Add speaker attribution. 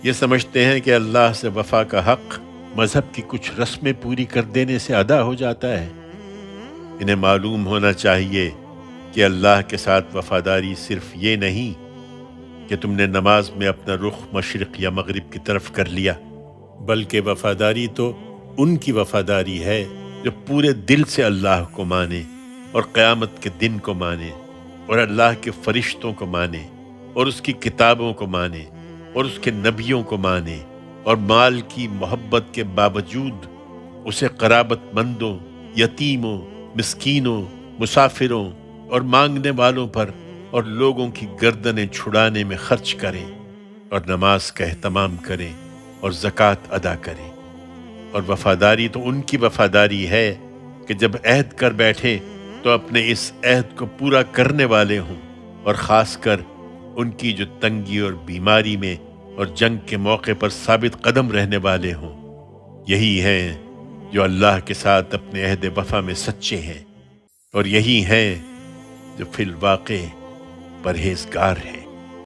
Speaker 1: یہ سمجھتے ہیں کہ اللہ سے وفا کا حق مذہب کی کچھ رسمیں پوری کر دینے سے ادا ہو جاتا ہے۔ انہیں معلوم ہونا چاہیے کہ اللہ کے ساتھ وفاداری صرف یہ نہیں کہ تم نے نماز میں اپنا رخ مشرق یا مغرب کی طرف کر لیا، بلکہ وفاداری تو ان کی وفاداری ہے جو پورے دل سے اللہ کو مانے اور قیامت کے دن کو مانے اور اللہ کے فرشتوں کو مانے اور اس کی کتابوں کو مانے اور اس کے نبیوں کو مانے، اور مال کی محبت کے باوجود اسے قرابت مندوں، یتیموں، مسکینوں، مسافروں اور مانگنے والوں پر اور لوگوں کی گردنیں چھڑانے میں خرچ کریں، اور نماز کا اہتمام کریں اور زکوٰۃ ادا کریں۔ اور وفاداری تو ان کی وفاداری ہے کہ جب عہد کر بیٹھے تو اپنے اس عہد کو پورا کرنے والے ہوں، اور خاص کر ان کی جو تنگی اور بیماری میں اور جنگ کے موقع پر ثابت قدم رہنے والے ہوں۔ یہی ہیں جو اللہ کے ساتھ اپنے عہد وفا میں سچے ہیں، اور یہی ہیں جو فی الواقع پرہیزگار ہیں۔